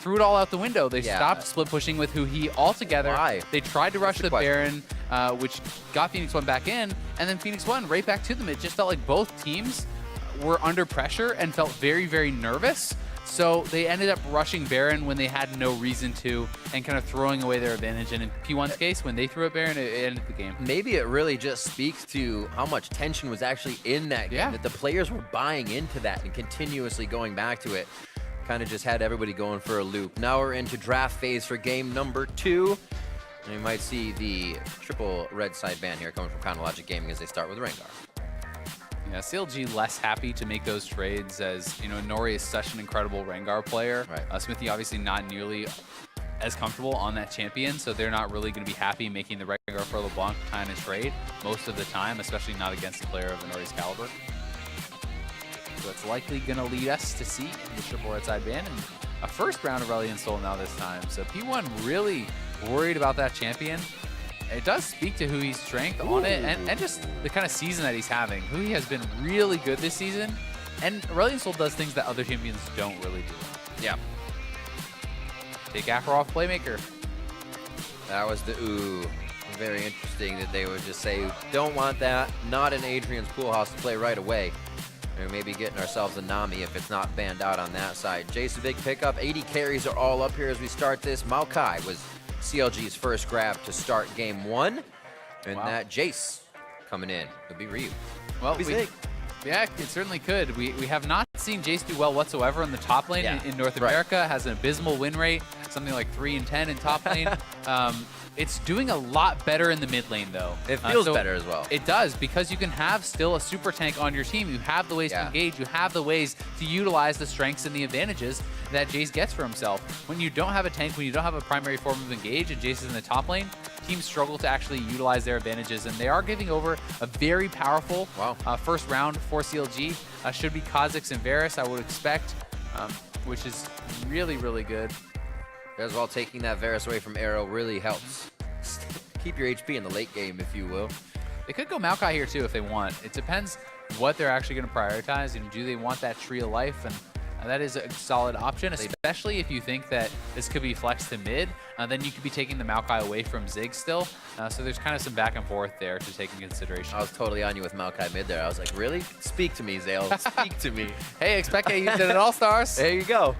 threw it all out the window. They stopped split pushing with Huhi altogether. Why? They tried to rush the Baron, which got Phoenix1 back in, and then Phoenix1 right back to them. It just felt like both teams were under pressure and felt very, very nervous. So they ended up rushing Baron when they had no reason to and kind of throwing away their advantage. And in P1's case, when they threw at Baron, it ended the game. Maybe it really just speaks to how much tension was actually in that game, that the players were buying into that and continuously going back to it. Kind of just had everybody going for a loop. Now we're into draft phase for game number 2. And we might see the triple red side ban here coming from Chronologic Gaming as they start with Rengar. Yeah, CLG less happy to make those trades as, you know, Nori is such an incredible Rengar player. Right. Smithy obviously not nearly as comfortable on that champion, so they're not really going to be happy making the Rengar for LeBlanc kind of trade most of the time, especially not against a player of Nori's caliber. So that's likely going to lead us to see the triple red side ban and a first round of Aurelion Sol now this time. So P1 really worried about that champion. It does speak to Hui's strength on it and just the kind of season that he's having. Hui has been really good this season, and Aurelion Sol does things that other champions don't really do. Yeah. Take Afro off Playmaker. That was the ooh. Very interesting that they would just say, don't want that, not in Adrian's pool house to play right away. And maybe getting ourselves a Nami if it's not banned out on that side. Jace, a big pickup. 80 carries are all up here as we start this. Maokai was CLG's first grab to start game 1. And that Jace coming in. It'll be Ryu. Well, yeah, it certainly could. We have not seen Jace do well whatsoever in the top lane in North America. Has an abysmal win rate, something like 3 and 10 in top lane. It's doing a lot better in the mid lane, though. It feels better as well. It does, because you can have still a super tank on your team. You have the ways to engage. You have the ways to utilize the strengths and the advantages that Jace gets for himself. When you don't have a tank, when you don't have a primary form of engage, and Jace is in the top lane, teams struggle to actually utilize their advantages, and they are giving over a very powerful first round for CLG. Should be Kha'Zix and Varus, I would expect, which is really, really good. As well, taking that Varus away from Arrow really helps. Keep your HP in the late game, if you will. They could go Maokai here, too, if they want. It depends what they're actually going to prioritize. And do they want that Tree of Life? And that is a solid option, especially if you think that this could be flexed to mid. Then you could be taking the Maokai away from Zig still. So there's kind of some back and forth there to take into consideration. I was totally on you with Maokai mid there. I was like, really? Speak to me, Zale. Speak to me. Hey, expect used it at All-Stars. There you go.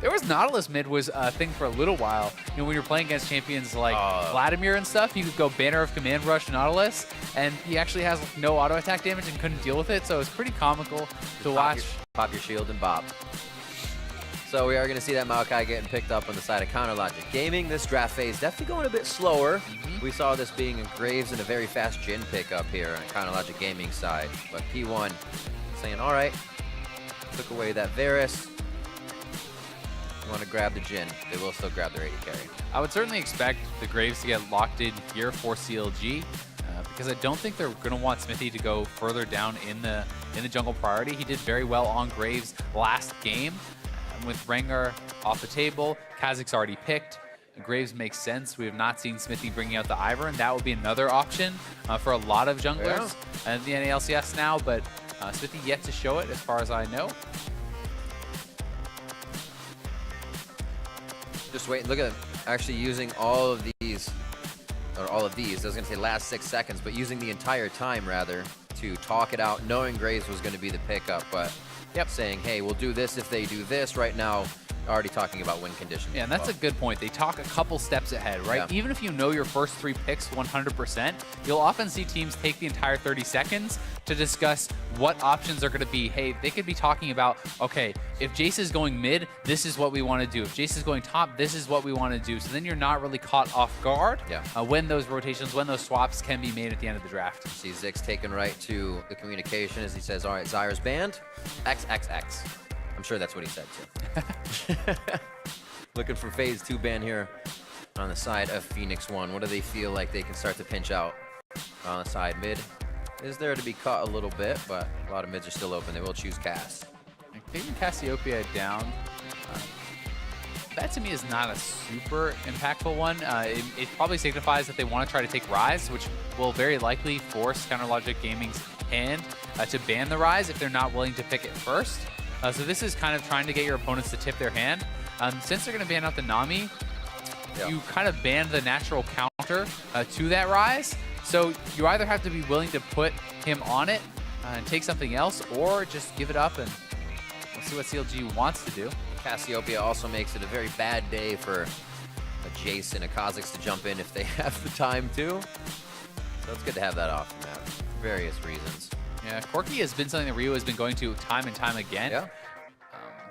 There was Nautilus mid was a thing for a little while. You know, when you're playing against champions like Vladimir and stuff, you could go Banner of Command Rush Nautilus, and he actually has like, no auto attack damage and couldn't deal with it, so it's pretty comical to watch. Pop your shield and bop. So we are going to see that Maokai getting picked up on the side of Chronologic Gaming. This draft phase definitely going a bit slower. We saw this being a Graves and a very fast Jhin pickup here on Chronologic Gaming side. But P1 saying, all right, took away that Varus. You want to grab the Jhin, they will still grab their 80 carry. I would certainly expect the Graves to get locked in here for CLG because I don't think they're going to want Smithy to go further down in the jungle priority. He did very well on Graves last game with Rengar off the table. Kha'Zix already picked. Graves makes sense. We have not seen Smithy bringing out the Ivern, and that would be another option for a lot of junglers in the NALCS now, but Smithy yet to show it as far as I know. Just wait, look at them actually using all of these, or all of these, I was going to say last 6 seconds, but using the entire time rather to talk it out, knowing Graves was going to be the pickup, but saying, hey, we'll do this if they do this. Right now, already talking about win conditions. Yeah, and that's a good point. They talk a couple steps ahead, right? Even if you know your first 3 picks 100%, you'll often see teams take the entire 30 seconds to discuss what options are going to be. Hey, they could be talking about, okay, if Jace is going mid, this is what we want to do. If Jace is going top, this is what we want to do. So then you're not really caught off guard when those rotations, when those swaps can be made at the end of the draft. See Zix taking right to the communication as he says, all right, Zyra's banned, XXX. I'm sure that's what he said too. Looking for phase 2 ban here on the side of Phoenix1. What do they feel like they can start to pinch out on the side? Mid is there to be cut a little bit, but a lot of mids are still open. They will choose Cass. Taking Cassiopeia down, that to me is not a super impactful one. It probably signifies that they want to try to take Rise, which will very likely force Chronologic Gaming's hand to ban the Rise if they're not willing to pick it first. So this is kind of trying to get your opponents to tip their hand. Since they're going to ban out the Nami, you kind of ban the natural counter to that Rise. So you either have to be willing to put him on it and take something else, or just give it up and we'll see what CLG wants to do. Cassiopeia also makes it a very bad day for a Jace and a Kha'Zix to jump in if they have the time to. So it's good to have that off the map for various reasons. Yeah, Corki has been something that Rio has been going to time and time again. Yeah.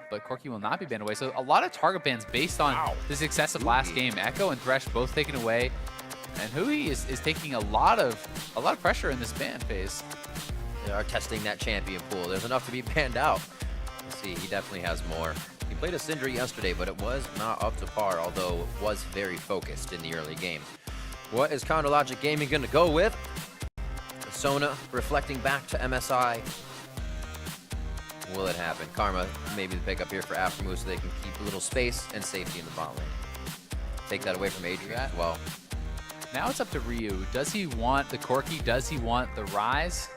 But Corki will not be banned away. So a lot of target bans based on the success of last game. Echo and Thresh both taken away. And Hui is taking a lot of pressure in this ban phase. They are testing that champion pool. There's enough to be banned out. Let's see, he definitely has more. He played a Syndra yesterday, but it was not up to par, although it was very focused in the early game. What is Counter Logic Gaming going to go with? Sona reflecting back to MSI. Will it happen? Karma maybe the pick up here for Aftermove so they can keep a little space and safety in the bot lane. Take that away from Adrian as well. Now it's up to Ryu. Does he want the Corki? Does he want the Rise?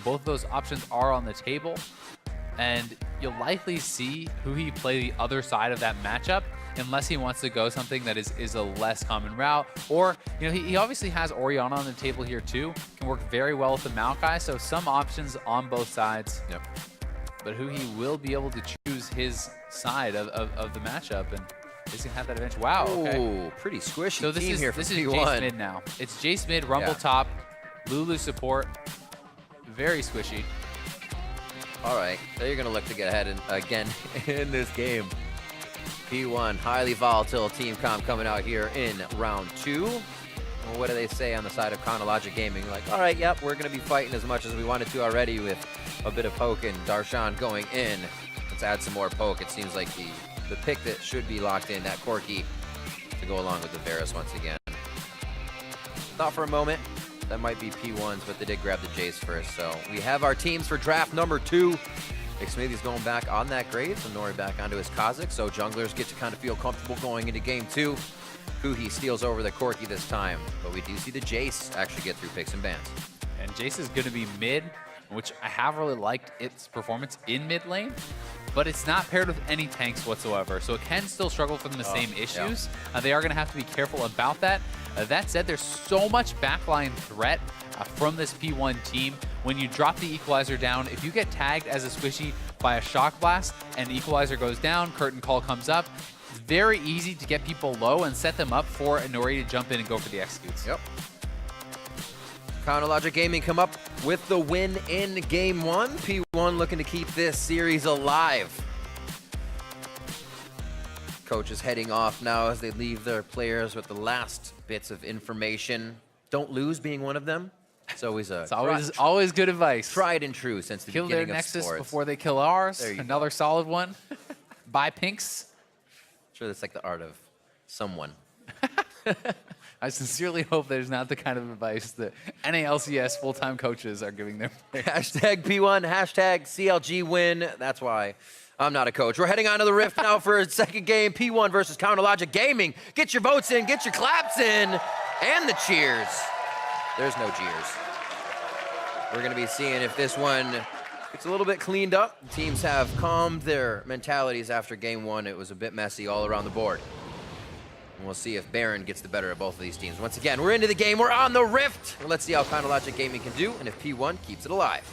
Both of those options are on the table. And you'll likely see Hui play the other side of that matchup unless he wants to go something that is a less common route. Or, you know, he obviously has Orianna on the table here too. Can work very well with the Maokai, so some options on both sides. Yep. But Hui will be able to choose his side of the matchup, and he's gonna have that advantage. Wow, okay. Ooh, pretty squishy So this team is here from this is P1. Jace mid now. It's Jace mid, Rumble top, Lulu support. Very squishy. All right, so you're gonna look to get ahead again in this game. P1, highly volatile team comp coming out here in round 2. Well, what do they say on the side of Chronologic Gaming? Like, all right, yep, we're gonna be fighting as much as we wanted to already with a bit of poke and Darshan going in. Let's add some more poke. It seems like the pick that should be locked in, that Corki, to go along with the Varus once again. Thought for a moment that might be P1s, but they did grab the Jace first. So we have our teams for draft number 2. Big Smithy's going back on that Graves, and Nori back onto his Kha'Zix, so junglers get to kind of feel comfortable going into game 2. Kuhi steals over the Corki this time, but we do see the Jace actually get through picks and bans. And Jace is going to be mid, which I have really liked its performance in mid lane, but it's not paired with any tanks whatsoever, so it can still struggle from the same issues. They are going to have to be careful about that. That said, there's so much backline threat from this P1 team. When you drop the equalizer down, if you get tagged as a squishy by a shock blast and the equalizer goes down, curtain call comes up, it's very easy to get people low and set them up for a Nori to jump in and go for the executes. Yep. Chronologic Gaming come up with the win in game 1. P1 looking to keep this series alive. Coach is heading off now as they leave their players with the last bits of information. Don't lose being one of them. It's always always good advice. Tried and true since the beginning of sports. Kill their Nexus before they kill ours. Another solid one. Buy pinks. Sure, that's like the art of someone. I sincerely hope there's not the kind of advice that any LCS full-time coaches are giving their players. Hashtag P1, hashtag CLG win. That's why I'm not a coach. We're heading on to the Rift now for a second game. P1 versus Counterlogic Gaming. Get your votes in, get your claps in, and the cheers. There's no cheers. We're going to be seeing if this one gets a little bit cleaned up. Teams have calmed their mentalities after game 1. It was a bit messy all around the board. And we'll see if Baron gets the better of both of these teams. Once again, we're into the game. We're on the Rift. Let's see how Counterlogic Gaming can do and if P1 keeps it alive.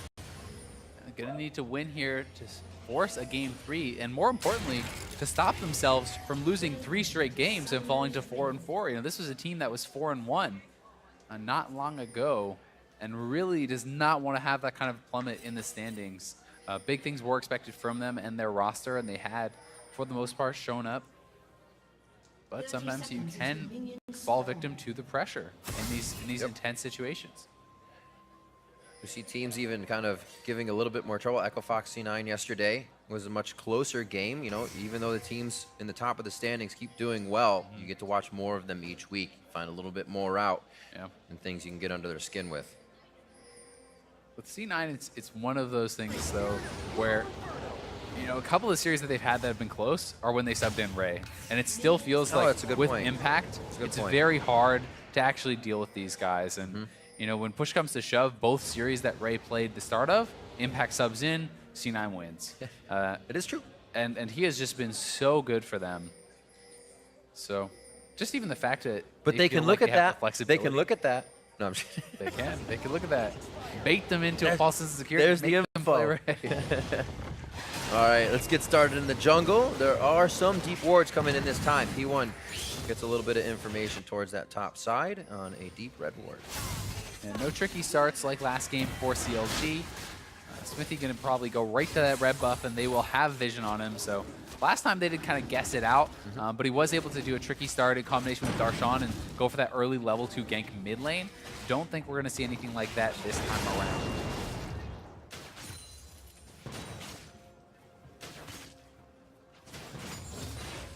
Going to need to win here to force a game 3, and more importantly, to stop themselves from losing 3 straight games and falling to 4-4. You know, this was a team that was 4-1 not long ago, and really does not want to have that kind of plummet in the standings. Big things were expected from them and their roster, and they had, for the most part, shown up. But sometimes you can fall victim to the pressure in these intense situations. We see teams even kind of giving a little bit more trouble. Echo Fox C9 yesterday was a much closer game. You know, even though the teams in the top of the standings keep doing well, you get to watch more of them each week. Find a little bit more out and things you can get under their skin with. With C9, it's one of those things, though, where, you know, a couple of series that they've had that have been close are when they subbed in Ray. And it still feels like, with Impact, it's very hard to actually deal with these guys. And, you know, when push comes to shove, both series that Ray played the start of, Impact subs in, C9 wins. It is true. and he has just been so good for them. So just even the fact that But they feel can like look at they have the that. They flexibility. can look at that. No, I'm just They can look at that. Bait them into a false sense of security. There's the make them play info. right. All right, let's get started in the jungle. There are some deep wards coming in this time. P1 gets a little bit of information towards that top side on a deep red ward. And no tricky starts like last game for CLG. Smithy going to probably go right to that red buff, and they will have vision on him. So last time they did kind of guess it out, but he was able to do a tricky start in combination with Darshan and go for that early level 2 gank mid lane. Don't think we're going to see anything like that this time around.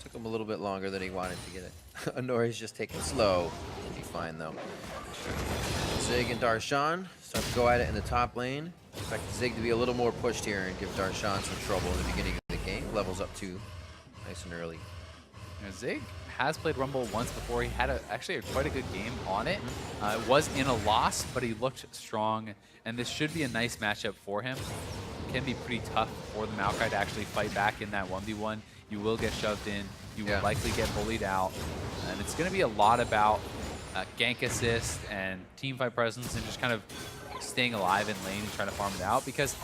Took him a little bit longer than he wanted to get it. Honori's just taking it slow. He'll be fine though. Zig and Darshan start to go at it in the top lane. Expect Zig to be a little more pushed here and give Darshan some trouble in the beginning of the game. Levels up 2 nice and early. Now, Zig has played Rumble once before. He had actually quite a good game on it. It was in a loss, but he looked strong, and this should be a nice matchup for him. It can be pretty tough for the Maokai to actually fight back in that 1v1. You will get shoved in. You will likely get bullied out, and it's going to be a lot about gank assist and team fight presence and just kind of staying alive in lane and trying to farm it out, because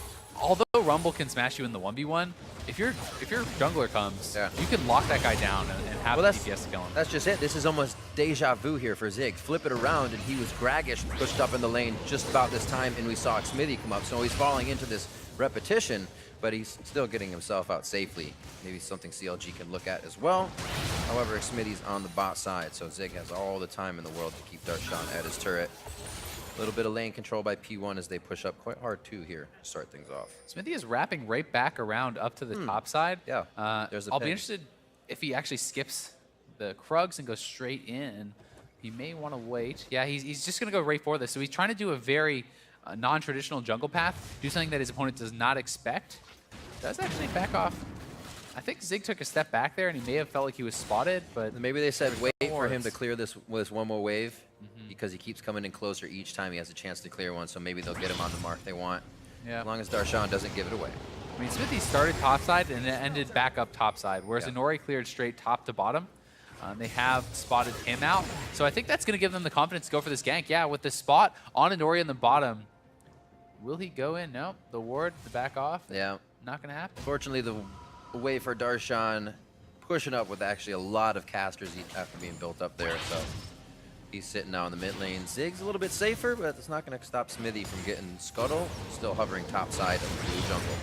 although Rumble can smash you in the 1v1, if your jungler comes, you can lock that guy down and have the DPS to kill him. That's just it. This is almost deja vu here for Zig. Flip it around, and he was Graggish pushed up in the lane just about this time, and we saw Smithy come up. So he's falling into this repetition, but he's still getting himself out safely. Maybe something CLG can look at as well. However, Smithy's on the bot side, so Zig has all the time in the world to keep Darshan at his turret. A little bit of lane control by P1 as they push up quite hard too here to start things off. Smithy is wrapping right back around up to the top side. Yeah, there's the I'll ping. be interested if he actually skips the Krugs and goes straight in. He may want to wait. Yeah, he's just going to go right for this. So he's trying to do a very non-traditional jungle path, do something that his opponent does not expect. Does actually back off. I think Zig took a step back there, and he may have felt like he was spotted, but maybe they said wait for him to clear this with one more wave, because he keeps coming in closer each time he has a chance to clear one, so maybe they'll get him on the mark they want. Yeah. As long as Darshan doesn't give it away. I mean, Smithy started topside and it ended back up topside, whereas Inori cleared straight top to bottom. They have spotted him out, so I think that's going to give them the confidence to go for this gank. Yeah, with the spot on Inori in the bottom, will he go in? Nope. The ward, the back off. Yeah. Not going to happen. Fortunately, the way for Darshan pushing up with actually a lot of casters after being built up there, so he's sitting now in the mid lane. Zig's a little bit safer, but it's not going to stop Smithy from getting Scuttle. Still hovering top side of the blue jungle.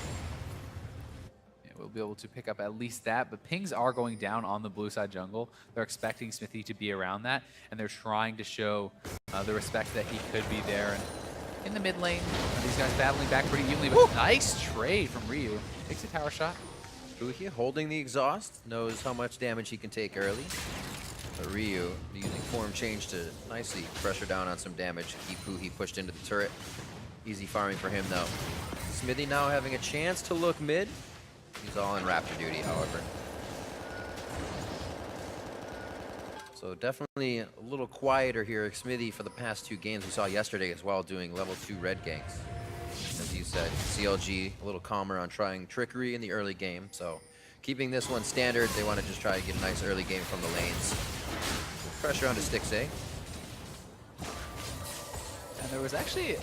Yeah, we'll be able to pick up at least that, but pings are going down on the blue side jungle. They're expecting Smithy to be around that, and they're trying to show the respect that he could be there. And in the mid lane, these guys battling back pretty evenly, but nice trade from Ryu. Takes a tower shot. Puhi holding the exhaust, knows how much damage he can take early. But Ryu using form change to nicely pressure down on some damage, keep Puhi pushed into the turret. Easy farming for him though. Smithy now having a chance to look mid. He's all in Raptor duty, however. So definitely a little quieter here. Smithy for the past 2 games we saw yesterday as well, doing level 2 red ganks. As you said, CLG a little calmer on trying trickery in the early game. So keeping this one standard, they want to just try to get a nice early game from the lanes. Pressure onto Stixxay. And there was actually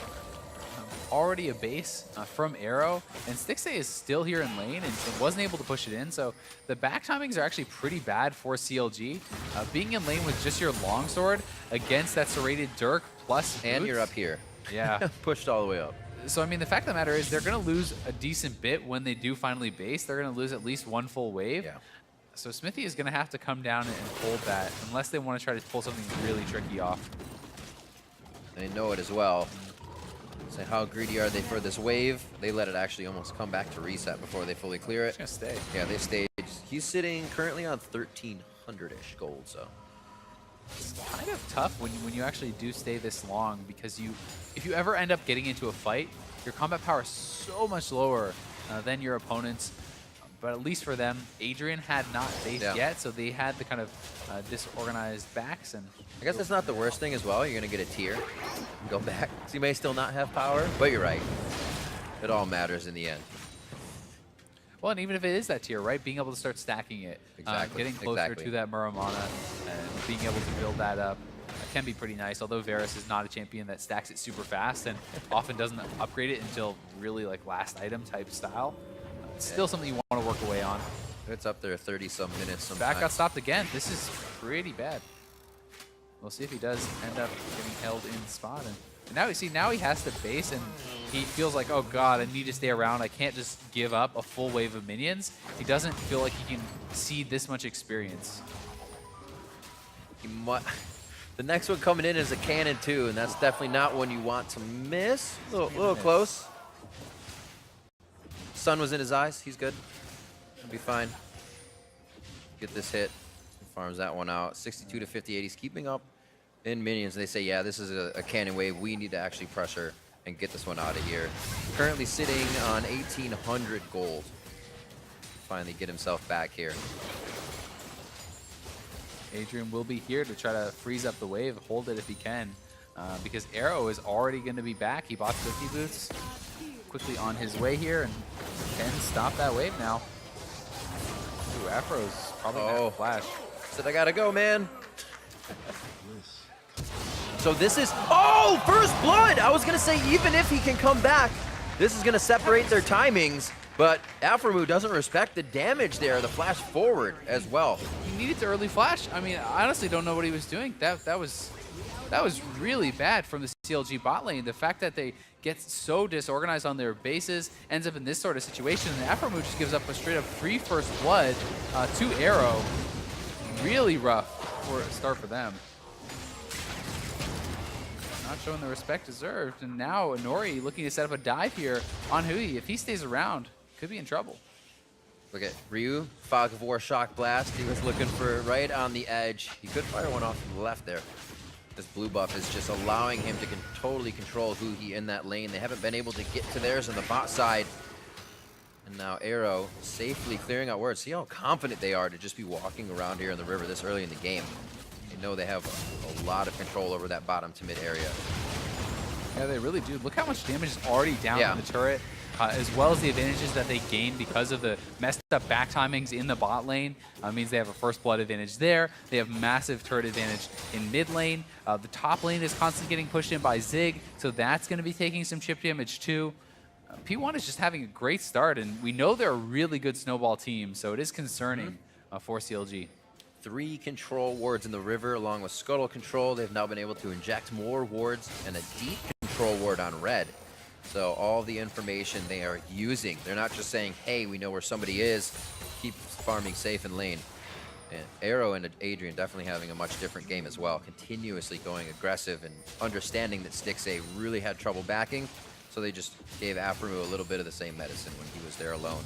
already a base from Arrow, and Stixxay is still here in lane and wasn't able to push it in. So the back timings are actually pretty bad for CLG. Being in lane with just your longsword against that serrated Dirk plus boots, and you're up here. Yeah. Pushed all the way up. So, I mean, the fact of the matter is they're going to lose a decent bit when they do finally base. They're going to lose at least 1 full wave. Yeah. So Smithy is going to have to come down and hold that unless they want to try to pull something really tricky off. They know it as well. So how greedy are they for this wave? They let it actually almost come back to reset before they fully clear it. It's going to stay. Yeah, they stayed. He's sitting currently on 1,300-ish gold, so. It's kind of tough when you actually do stay this long, because if you ever end up getting into a fight, your combat power is so much lower than your opponent's. But at least for them, Adrian had not faced yet, so they had the kind of disorganized backs. And I guess that's not the worst thing as well. You're going to get a tier and go back. So you may still not have power, but you're right. It all matters in the end. Well, and even if it is that tier, right, being able to start stacking it, getting closer to that Muramana, and being able to build that up can be pretty nice. Although Varus is not a champion that stacks it super fast and often doesn't upgrade it until really like last item type style. It's still something you want to work away on. It's up there 30-some minutes sometimes. Back got stopped again. This is pretty bad. We'll see if he does end up getting held in spot. And now, now he has to base, and he feels like, oh god, I need to stay around. I can't just give up a full wave of minions. He doesn't feel like he can see this much experience. The next one coming in is a cannon too, and that's definitely not one you want to miss. A little close. Sun was in his eyes. He's good. He'll be fine. Get this hit. Farms that one out. 62 to 58. He's keeping up in minions. They say, yeah, this is a cannon wave. We need to actually pressure and get this one out of here. Currently sitting on 1,800 gold. Finally get himself back here. Adrian will be here to try to freeze up the wave, hold it if he can, because Arrow is already going to be back. He bought 50 boots quickly on his way here and can stop that wave now. Ooh, Afro's probably going to flash. Said I gotta go, man. So this is, oh, first blood! I was gonna say, even if he can come back, this is gonna separate their timings, but Afromu doesn't respect the damage there, the flash forward as well. He needed to early flash. I mean, I honestly don't know what he was doing. That was really bad from the CLG bot lane. The fact that they get so disorganized on their bases, ends up in this sort of situation, and Afromu just gives up a straight up free first blood to Arrow. Really rough for a start for them. Not showing the respect deserved, and now Nori looking to set up a dive here on Hui. If he stays around, could be in trouble. Look at Ryu, Fog of War Shock Blast. He was looking for right on the edge. He could fire one off to the left there. This blue buff is just allowing him to totally control Hui in that lane. They haven't been able to get to theirs on the bot side. And now Arrow safely clearing out wards. See how confident they are to just be walking around here in the river this early in the game. They know they have a lot of control over that bottom to mid area. Yeah, they really do. Look how much damage is already down on the turret, as well as the advantages that they gain because of the messed up back timings in the bot lane. Means they have a first blood advantage there. They have massive turret advantage in mid lane. The top lane is constantly getting pushed in by Zig, so that's going to be taking some chip damage too. P1 is just having a great start, and we know they're a really good snowball team, so it is concerning for CLG. 3 control wards in the river along with scuttle control. They've now been able to inject more wards and a deep control ward on red. So all the information they are using, they're not just saying, hey, we know where somebody is, keep farming safe in lane. And Arrow and Adrian definitely having a much different game as well, continuously going aggressive and understanding that Stixxay really had trouble backing. So they just gave Afromu a little bit of the same medicine when he was there alone.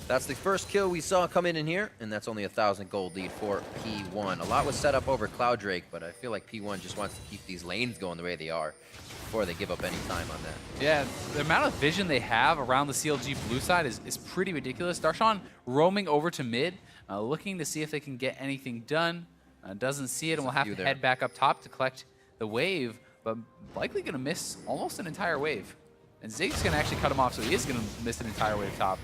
That's the first kill we saw come in here, and that's only 1,000 gold lead for P1. A lot was set up over Cloud Drake, but I feel like P1 just wants to keep these lanes going the way they are before they give up any time on that. Yeah, the amount of vision they have around the CLG blue side is pretty ridiculous. Darshan roaming over to mid, looking to see if they can get anything done. Doesn't see it, and will have to head back up top to collect the wave, but likely going to miss almost an entire wave. And Zig's going to actually cut him off, so he is going to miss an entire wave top.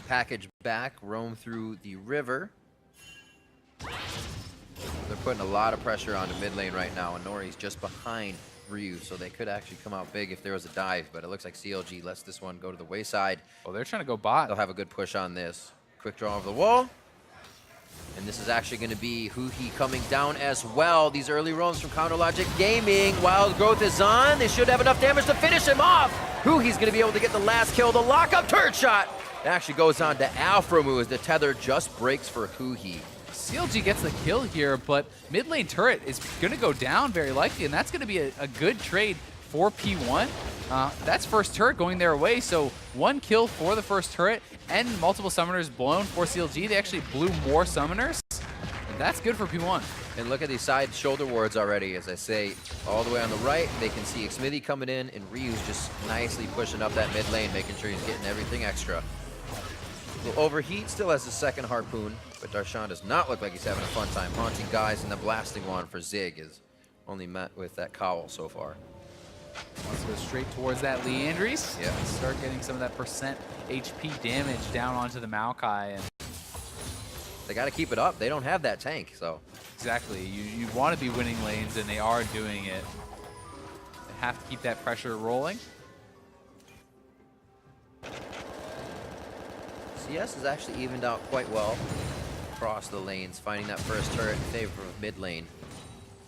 Package back, roam through the river. They're putting a lot of pressure onto mid lane right now, and Nori's just behind Ryu, so they could actually come out big if there was a dive, but it looks like CLG lets this one go to the wayside. Oh, they're trying to go bot. They'll have a good push on this. Quick draw over the wall. And this is actually going to be Hui coming down as well. These early roams from Counter Logic Gaming. Wild Growth is on. They should have enough damage to finish him off. Hui's going to be able to get the last kill. The lock-up turret shot. It actually goes on to Afromu as the tether just breaks for Hui. CLG gets the kill here, but mid lane turret is going to go down very likely, and that's going to be a good trade for P1. That's first turret going their way, so 1 kill for the first turret and multiple summoners blown for CLG. They actually blew more summoners, and that's good for P1. And look at these side shoulder wards already. As I say, all the way on the right, they can see Xmithy coming in, and Ryu's just nicely pushing up that mid lane, making sure he's getting everything extra. Will overheat, still has the second harpoon, but Darshan does not look like he's having a fun time haunting guys, and the blasting wand for Zig is only met with that cowl so far. Wants to go straight towards that Leandries. Yeah. Start getting some of that percent HP damage down onto the Maokai. And They got to keep it up. They don't have that tank, so. exactly. You want to be winning lanes, and they are doing it. They have to keep that pressure rolling. CS has actually evened out quite well across the lanes, finding that first turret in favor of mid lane.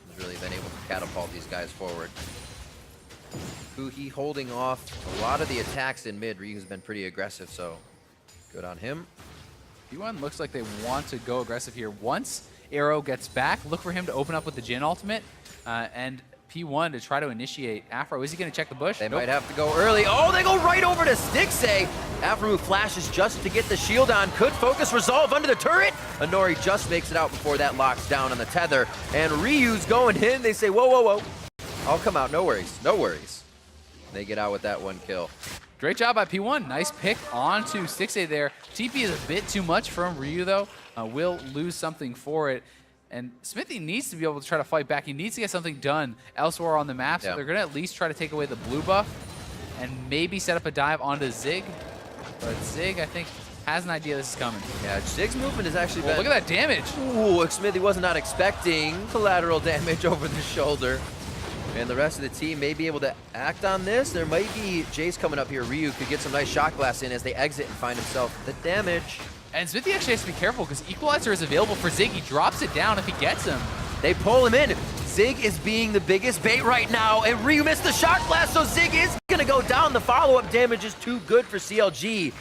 Has really been able to catapult these guys forward. Kuhi holding off a lot of the attacks in mid. Ryu's been pretty aggressive, so good on him. P1 looks like they want to go aggressive here. Once Arrow gets back, look for him to open up with the Jin ultimate, and P1 to try to initiate Afro. Is he going to check the bush? They might have to go early. Oh, they go right over to Stixay. Afro flashes just to get the shield on. Could focus resolve under the turret. Inori just makes it out before that locks down on the tether. And Ryu's going in. They say, whoa, whoa, whoa. I'll come out. No worries. No worries. They get out with that one kill. Great job by P1. Nice pick onto Stixay there. TP is a bit too much from Ryu, though. Will lose something for it. And Smithy needs to be able to try to fight back. He needs to get something done elsewhere on the map. So they're going to at least try to take away the blue buff and maybe set up a dive onto Zig. But Zig, I think, has an idea this is coming. Yeah, Zig's movement has actually been... Look at that damage. Ooh, Smithy was not expecting collateral damage over the shoulder. And the rest of the team may be able to act on this. There might be Jace coming up here. Ryu could get some nice shot glass in as they exit and find himself the damage. And Smithy actually has to be careful because Equalizer is available for Zig. He drops it down if he gets him. They pull him in. Zig is being the biggest bait right now, and Ryu missed the shot glass, so Zig is gonna go down. The follow-up damage is too good for CLG.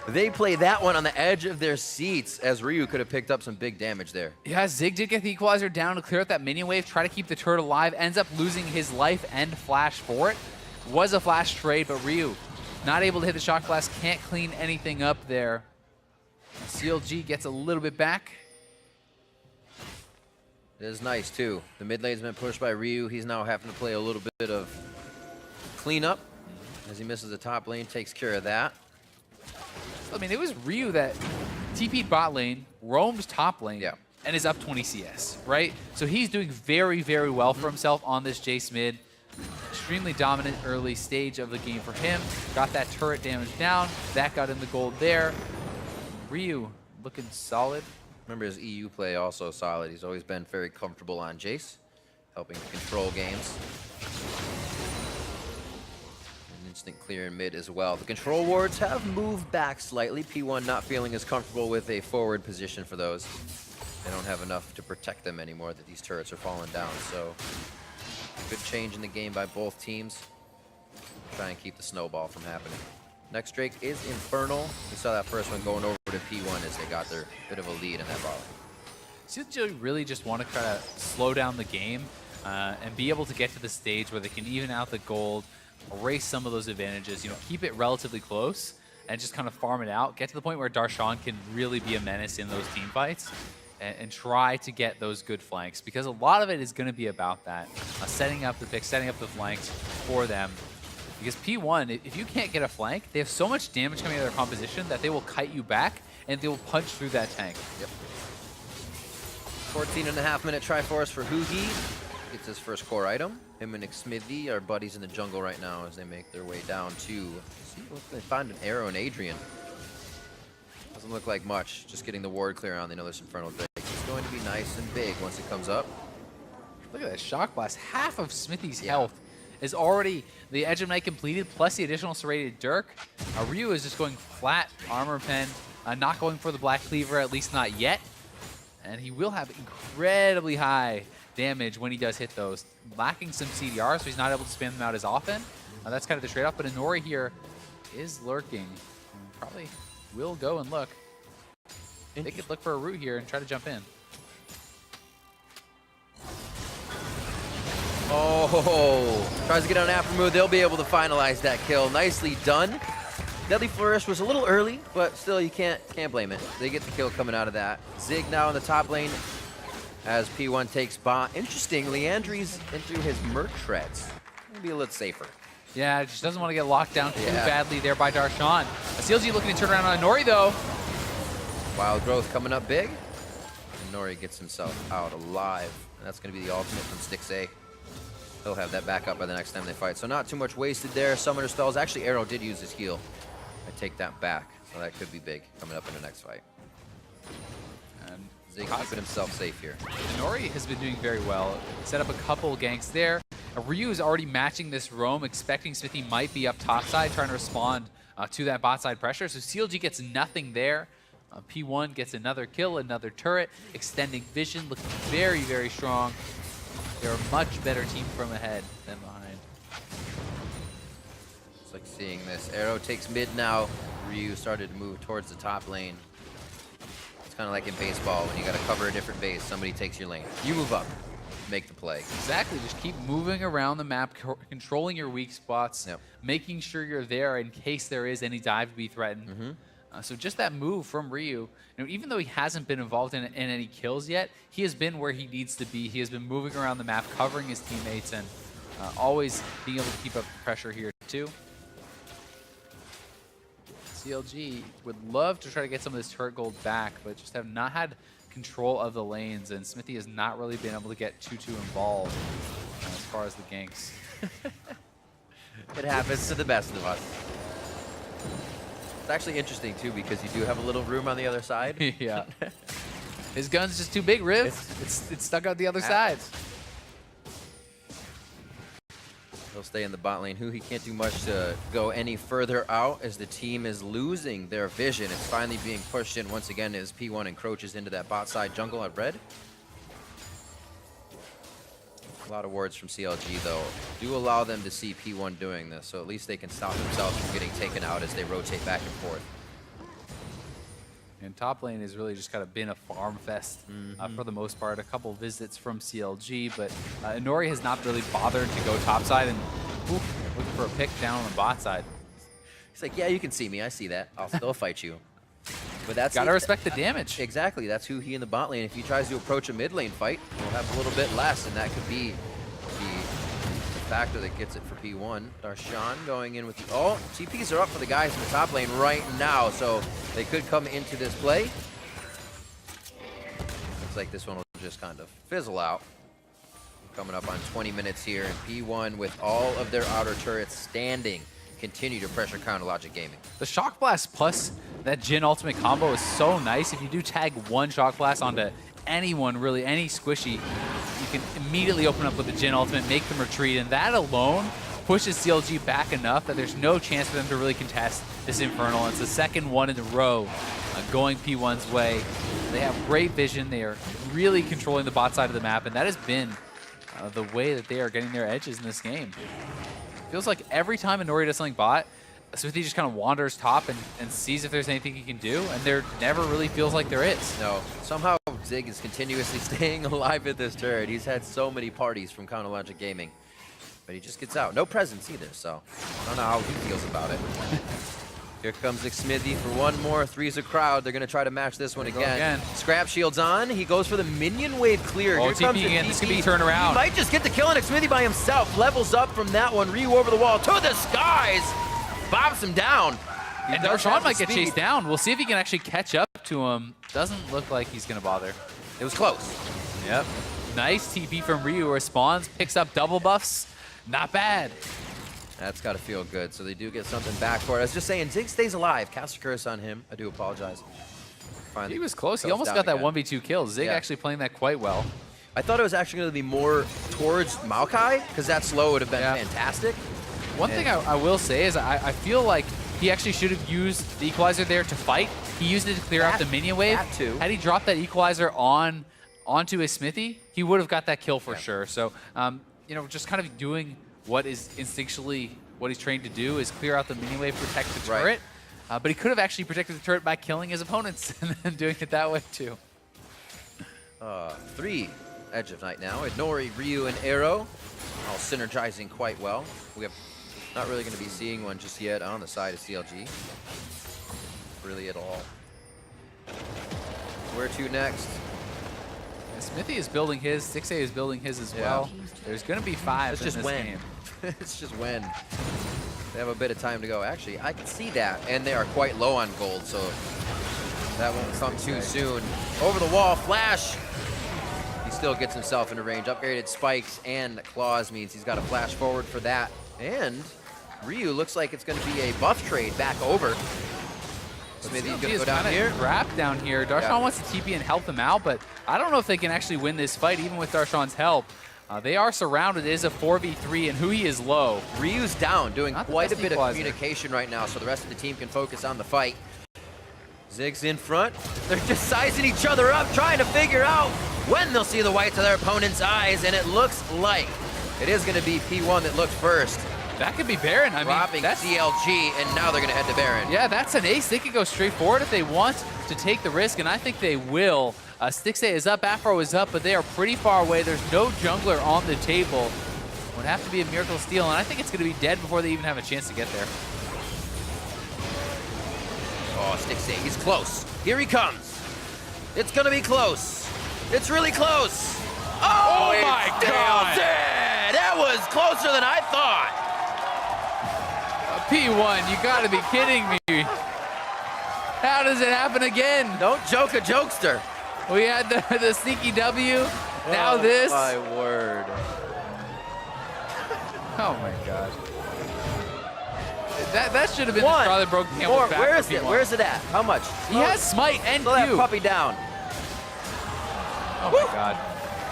They play that one on the edge of their seats as Ryu could have picked up some big damage there. Yeah, Zig did get the Equalizer down to clear out that minion wave, try to keep the turret alive, ends up losing his life and flash for it. Was a flash trade, but Ryu not able to hit the shot glass, can't clean anything up there. CLG gets a little bit back. It is nice, too. The mid lane's been pushed by Ryu. He's now having to play a little bit of cleanup as he misses the top lane, takes care of that. I mean, it was Ryu that TP'd bot lane, roamed top lane, yeah, and is up 20 CS, right? So he's doing very, very well for himself on this Jace mid. Extremely dominant early stage of the game for him. Got that turret damage down. That got in the gold there. Ryu looking solid. Remember his EU play also solid. He's always been very comfortable on Jace, helping to control games. An instant clear in mid as well. The control wards have moved back slightly. P1 not feeling as comfortable with a forward position for those. They don't have enough to protect them anymore that these turrets are falling down. So good change in the game by both teams. Try and keep the snowball from happening. Next Drake is Infernal. We saw that first one going over to P1 as they got their bit of a lead in that volley. CLG really just want to try to slow down the game and be able to get to the stage where they can even out the gold, erase some of those advantages, you know, keep it relatively close and just kind of farm it out. Get to the point where Darshan can really be a menace in those team fights and try to get those good flanks, because a lot of it is going to be about that, setting up the picks, setting up the flanks for them. Because P1, if you can't get a flank, they have so much damage coming out of their composition that they will kite you back and they will punch through that tank. Yep. 14.5-minute Triforce for Hugi. Gets his first core item. Him and Smithy are buddies in the jungle right now as they make their way down to see if they find an arrow in Adrian. Doesn't look like much. Just getting the ward clear on. They know there's Infernal Drake. It's going to be nice and big once it comes up. Look at that shock blast. Half of Smithy's health is already the Edge of Night completed, plus the additional serrated Dirk. Ryu is just going flat armor pen, not going for the Black Cleaver, at least not yet. And he will have incredibly high damage when he does hit those. Lacking some CDR, so he's not able to spam them out as often. That's kind of the trade-off, but Inori here is lurking. Probably will go and look. They could look for a route here and try to jump in. Oh, tries to get on after move. They'll be able to finalize that kill. Nicely done. Deadly Flourish was a little early, but still you can't blame it. They get the kill coming out of that. Zig now in the top lane as P1 takes bot. Interesting, Leandries into his Merc Shreds. Maybe a little safer. Yeah, just doesn't want to get locked down too badly there by Darshan. CLG looking to turn around on Nori though. Wild Growth coming up big. And Nori gets himself out alive. And that's going to be the ultimate from Stixay. He'll have that back up by the next time they fight. So not too much wasted there. Summoner spells. Actually, Arrow did use his heal. I take that back. So that could be big coming up in the next fight. And Zig keeping himself safe here. Nori has been doing very well. Set up a couple ganks there. Ryu is already matching this roam, expecting Smithy might be up top side, trying to respond to that bot side pressure. So CLG gets nothing there. P1 gets another kill, another turret, extending vision, looking very, very strong. They're a much better team from ahead than behind. It's like seeing this. Arrow takes mid now. Ryu started to move towards the top lane. It's kind of like in baseball when you got to cover a different base. Somebody takes your lane. You move up, make the play. Exactly. Just keep moving around the map, controlling your weak spots, making sure you're there in case there is any dive to be threatened. So just that move from Ryu, even though he hasn't been involved in any kills yet, he has been where he needs to be. He has been moving around the map, covering his teammates, and always being able to keep up the pressure here too. CLG would love to try to get some of this turret gold back, but just have not had control of the lanes, and Smithy has not really been able to get too involved as far as the ganks. It happens to the best of us. It's actually interesting too because you do have a little room on the other side. Yeah. His gun's just too big, Riv. It's stuck out the other side. He'll stay in the bot lane. He can't do much to go any further out as the team is losing their vision. It's finally being pushed in once again as P1 encroaches into that bot side jungle at red. A lot of words from CLG though. Do allow them to see P1 doing this, so at least they can stop themselves from getting taken out as they rotate back and forth. And top lane has really just kind of been a farm fest for the most part. A couple visits from CLG, but Nori has not really bothered to go topside and looking for a pick down on the bot side. He's like, yeah, you can see me. I see that. I'll still fight you. But that's gotta respect the damage. Exactly. That's who he in the bot lane. If he tries to approach a mid lane fight, he'll have a little bit less, and that could be the factor that gets it for P1. Darshan going in with the... Oh, TPs are up for the guys in the top lane right now, so they could come into this play. Looks like this one will just kind of fizzle out. We're coming up on 20 minutes here, and P1 with all of their outer turrets standing continue to pressure Counter Logic Gaming. The Shock Blast plus that Jhin ultimate combo is so nice. If you do tag one Shock Blast onto anyone, really, any squishy, you can immediately open up with the Jhin ultimate, make them retreat, and that alone pushes CLG back enough that there's no chance for them to really contest this Infernal. It's the second one in a row going P1's way. They have great vision. They are really controlling the bot side of the map, and that has been the way that they are getting their edges in this game. Feels like every time Nori does something bot, Smithy just kind of wanders top and sees if there's anything he can do, and there never really feels like there is. No. Somehow Zig is continuously staying alive at this turret. He's had so many parties from Counter Logic Gaming, but he just gets out. No presence either, so I don't know how he feels about it. Here comes Smithy for one more. Three's a crowd. They're going to try to match this one again. Scrap shield's on. He goes for the minion wave clear. Oh, Here comes TP the again. TP. This could be turned around. He might just get the kill on Smithy by himself. Levels up from that one. Ryu over the wall to the skies. Bobs him down. And Darshan might get chased down. We'll see if he can actually catch up to him. Doesn't look like he's going to bother. It was close. Yep. Nice TP from Ryu. Responds, picks up double buffs. Not bad. That's got to feel good. So they do get something back for it. I was just saying, Zig stays alive. Cast a curse on him. I do apologize. Finally, he was close. He almost got that 1v2 kill. Zig actually playing that quite well. I thought it was actually going to be more towards Maokai, because that slow would have been fantastic. One thing I will say is I feel like he actually should have used the equalizer there to fight. He used it to clear out the minion wave. That too. Had he dropped that equalizer onto his Smithy, he would have got that kill for sure. So, you know, just kind of doing what is instinctually what he's trained to do is clear out the minion wave, protect the turret. But he could have actually protected the turret by killing his opponents and then doing it that way too. 3 Edge of Night now. Nori, Ryu, and Arrow all synergizing quite well. We have not really going to be seeing one just yet on the side of CLG. Really at all. Where to next? And Smithy is building his. 6A is building his as well. There's going to be 5 in this game. It's just when. They have a bit of time to go. Actually, I can see that. And they are quite low on gold, so that won't come too soon. Over the wall, flash. He still gets himself into range. Upgraded spikes and claws means he's got to flash forward for that. And Ryu looks like it's going to be a buff trade back over. Smithy's going to go down here. Trapped down here. Darshan wants to TP and help him out, but I don't know if they can actually win this fight, even with Darshan's help. They are surrounded. It is a 4v3, and Hui is low. Ryu's down, doing quite a bit of communication right now, so the rest of the team can focus on the fight. Zig's in front. They're just sizing each other up, trying to figure out when they'll see the whites of their opponent's eyes, and it looks like it is going to be P1 that looks first. That could be Baron. I mean, that's CLG, and now they're going to head to Baron. Yeah, that's an ace. They could go straight forward if they want to take the risk, and I think they will. Stixxay is up, Afro is up, but they are pretty far away. There's no jungler on the table. Would have to be a Miracle Steal, and I think it's going to be dead before they even have a chance to get there. Oh, Stixxay, he's close. Here he comes. It's going to be close. It's really close. Oh my God! Dead. That was closer than I thought. P1, you got to be kidding me. How does it happen again? Don't joke a jokester. We had the sneaky W, now this. My word. Oh my gosh. That should have been the straw that broke Campbell's back. Where is it? Where's it at? How much? He has smite and Q. Slow that puppy down. Oh my God.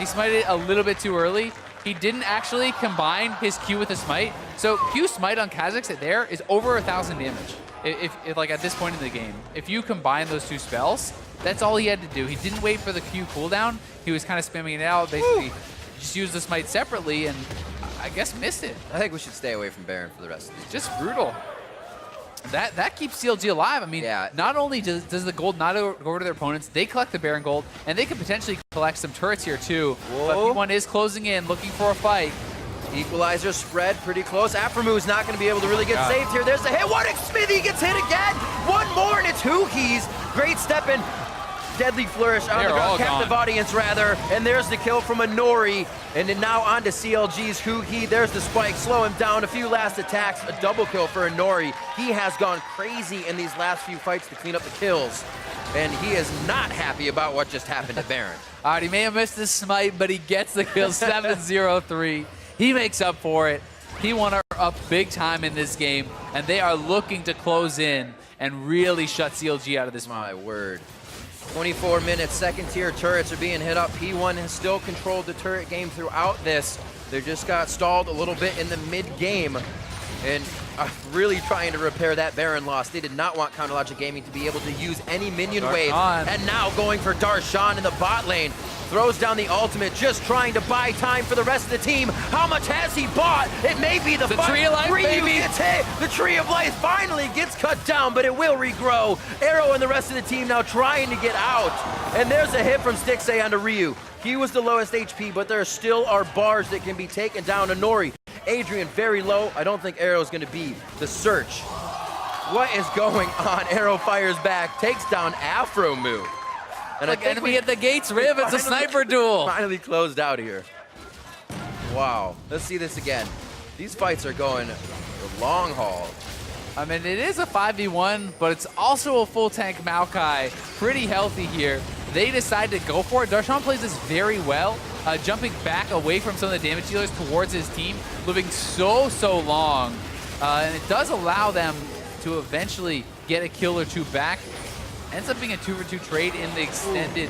He smited a little bit too early. He didn't actually combine his Q with the smite. So Q smite on Kha'Zix there is over 1,000 damage. If like at this point in the game, if you combine those two spells, that's all he had to do. He didn't wait for the Q cooldown. He was kind of spamming it out, basically just used the smite separately and I guess missed it. I think we should stay away from Baron for the rest of this. Just brutal. That keeps CLG alive. I mean, not only does the gold not go over to their opponents, they collect the Baron gold, and they could potentially collect some turrets here too. Whoa. But P1 is closing in, looking for a fight. Equalizer spread pretty close. Aframu's not going to be able to really get saved here. There's the hit. What if Smithy gets hit again? One more, and it's Huki's. Great step in. Deadly flourish on the ground. Captive audience, rather. And there's the kill from Inori. And then now on to CLG's Huki. There's the spike. Slow him down. A few last attacks. A double kill for Inori. He has gone crazy in these last few fights to clean up the kills. And he is not happy about what just happened to Baron. All right, he may have missed his smite, but he gets the kill. 7-0-3. He makes up for it. P1 are up big time in this game, and they are looking to close in and really shut CLG out of this. My word. 24 minutes, second tier turrets are being hit up. P1 has still controlled the turret game throughout this. They just got stalled a little bit in the mid-game and are really trying to repair that Baron loss. They did not want Counterlogic Gaming to be able to use any minion wave. And now going for Darshan in the bot lane. Throws down the ultimate, just trying to buy time for the rest of the team. How much has he bought? It may be the Tree of Life, baby. Gets hit. The Tree of Life finally gets cut down, but it will regrow. Arrow and the rest of the team now trying to get out. And there's a hit from Stixxay onto Ryu. He was the lowest HP, but there still are bars that can be taken down to Nori. Adrian very low. I don't think Arrow is going to be the search. What is going on? Arrow fires back, takes down Aframu. And I think we hit the gates, Riv. It's a sniper duel. Finally closed out here. Wow. Let's see this again. These fights are going the long haul. I mean, it is a 5v1, but it's also a full tank Maokai. Pretty healthy here. They decide to go for it. Darshan plays this very well, jumping back away from some of the damage dealers towards his team, living so long. And it does allow them to eventually get a kill or two back. Ends up being a 2-for-2 trade in the extended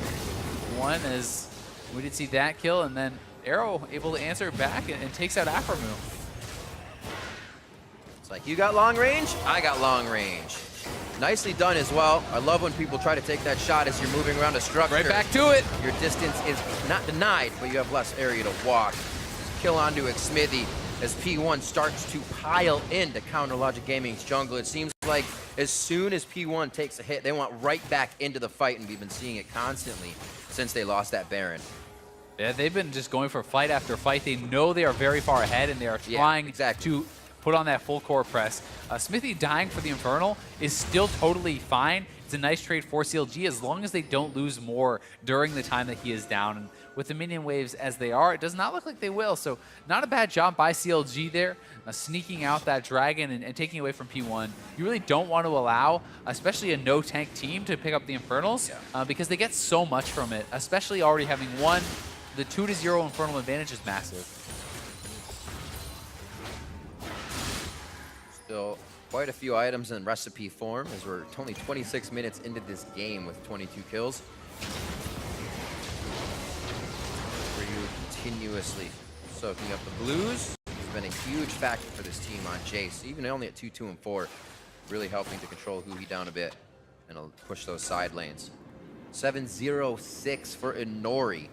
one, as we did see that kill, and then Arrow able to answer back and takes out Aframu. It's like, you got long range, I got long range. Nicely done as well. I love when people try to take that shot as you're moving around a structure. Right back to it. Your distance is not denied, but you have less area to walk. Kill onto Smithy as P1 starts to pile into Counterlogic Gaming's jungle. It seems like as soon as P1 takes a hit, they want right back into the fight, and we've been seeing it constantly since they lost that Baron. Yeah, they've been just going for fight after fight. They know they are very far ahead, and they are trying to put on that full core press. Smithy dying for the Infernal is still totally fine. It's a nice trade for CLG as long as they don't lose more during the time that he is down. And with the minion waves as they are, it does not look like they will. So not a bad job by CLG there, sneaking out that dragon and taking away from P1. You really don't want to allow, especially a no-tank team, to pick up the Infernals because they get so much from it, especially already having one the 2-0 Infernal advantage is massive. Still quite a few items in recipe form as we're only 26 minutes into this game with 22 kills. Ryu continuously soaking up the blues. It's been a huge factor for this team on Jace, even only at 2-2 and 4, really helping to control Huhi down a bit and push those side lanes. 7-0-6 for Inori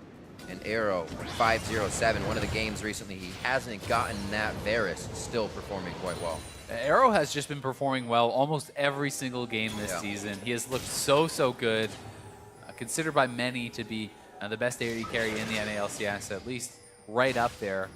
and Arrow 5-0-7. One of the games recently he hasn't gotten that Varus, still performing quite well. Arrow has just been performing well almost every single game this season. He has looked so good, considered by many to be the best AoE carry in the NALCS, at least right up there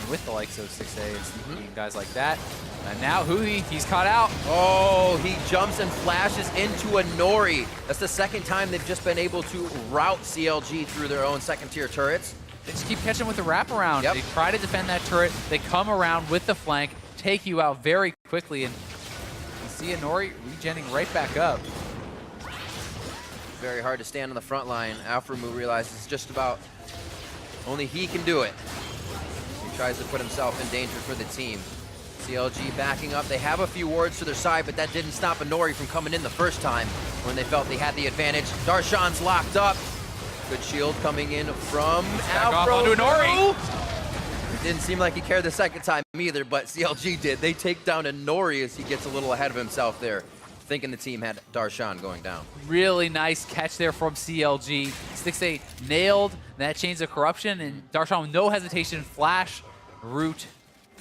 with the likes of 6A and guys like that. And now Huhi, he's caught out. Oh, he jumps and flashes into a Nori. That's the second time they've just been able to route CLG through their own second-tier turrets. They just keep catching with the wraparound. They try to defend that turret. They come around with the flank, take you out very quickly, and you see a Nori regenning right back up. Very hard to stand on the front line. Alframu realizes just about only he can do it. He tries to put himself in danger for the team. CLG backing up. They have a few wards to their side, but that didn't stop Inori from coming in the first time when they felt they had the advantage. Darshan's locked up. Good shield coming in from Alframu. It didn't seem like he cared the second time either, but CLG did. They take down Inori as he gets a little ahead of himself there, thinking the team had Darshan going down. Really nice catch there from CLG. 6A nailed that Chains of Corruption, and Darshan with no hesitation, flash, root,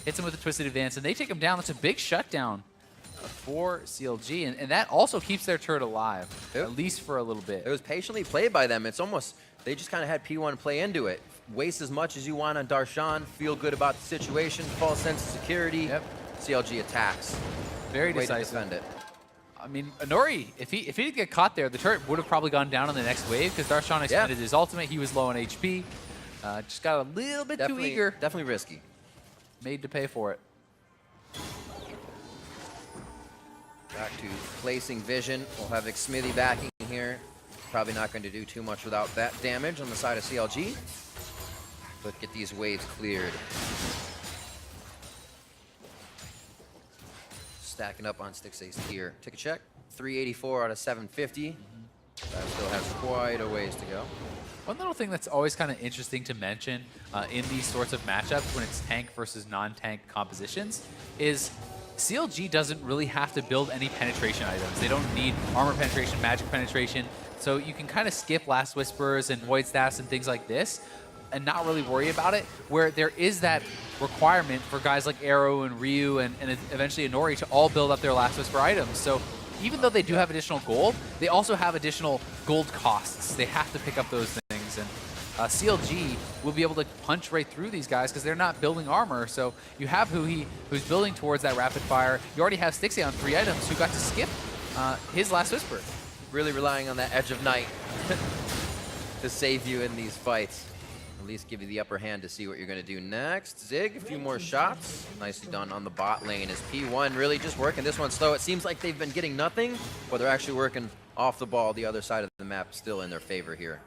hits him with a Twisted Advance, and they take him down. That's a big shutdown for CLG, and that also keeps their turret alive, at least for a little bit. It was patiently played by them. It's almost, they just kind of had P1 play into it. Waste as much as you want on Darshan, feel good about the situation, false sense of security. CLG attacks. Very Way decisive. to defend it. I mean, Inori, if he didn't get caught there, the turret would have probably gone down on the next wave because Darshan expended his ultimate. He was low on HP. Just got a little bit too eager. Definitely risky. Made to pay for it. Back to placing vision. We'll have Xmithy backing here. Probably not going to do too much without that damage on the side of CLG. But get these waves cleared. Stacking up on Stixace's tier. Take a check. 384 out of 750. That still has quite a ways to go. One little thing that's always kind of interesting to mention in these sorts of matchups when it's tank versus non-tank compositions is CLG doesn't really have to build any penetration items. They don't need armor penetration, magic penetration, so you can kind of skip Last Whispers and Void Staffs and things like this and not really worry about it, where there is that requirement for guys like Arrow and Ryu and eventually Inori to all build up their Last Whisper items. So even though they do have additional gold, they also have additional gold costs. They have to pick up those things, and CLG will be able to punch right through these guys because they're not building armor. So you have Huhi, who's building towards that rapid fire. You already have Stixie on 3 items who got to skip his Last Whisper. Really relying on that Edge of Night to save you in these fights. At least give you the upper hand to see what you're going to do next. Zig, a few more shots. Nicely done on the bot lane as P1 really just working this one slow. It seems like they've been getting nothing, but they're actually working off the ball. The other side of the map still in their favor here.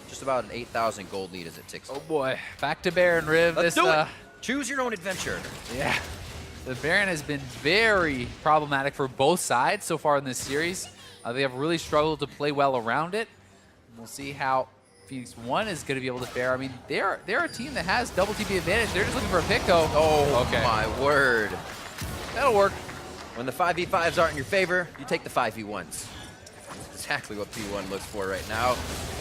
Just about an 8,000 gold lead as it ticks. Oh boy, back to Baron, Riv. Let's do it. Choose your own adventure. Yeah, the Baron has been very problematic for both sides so far in this series. They have really struggled to play well around it. We'll see how Phoenix1 is going to be able to fare. I mean, they're a team that has double TP advantage. They're just looking for a pick, though. Oh, okay. My word. That'll work. When the 5v5s aren't in your favor, you take the 5v1s. That's exactly what P1 looks for right now.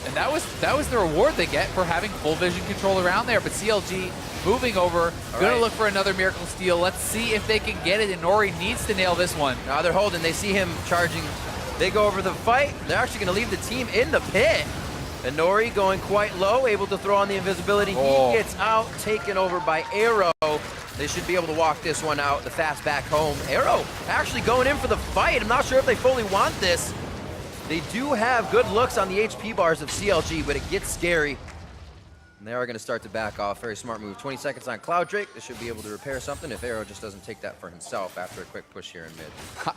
And that was the reward they get for having full vision control around there. But CLG moving over, going to look for another Miracle Steal. Let's see if they can get it, and Nori needs to nail this one. Now they're holding. They see him charging. They go over the fight. They're actually going to leave the team in the pit. And Nori going quite low, able to throw on the invisibility. He gets out, taken over by Arrow. They should be able to walk this one out, the fast back home. Arrow actually going in for the fight. I'm not sure if they fully want this. They do have good looks on the HP bars of CLG, but it gets scary. And they are going to start to back off. Very smart move. 20 seconds on Cloud Drake. They should be able to repair something if Arrow just doesn't take that for himself after a quick push here in mid.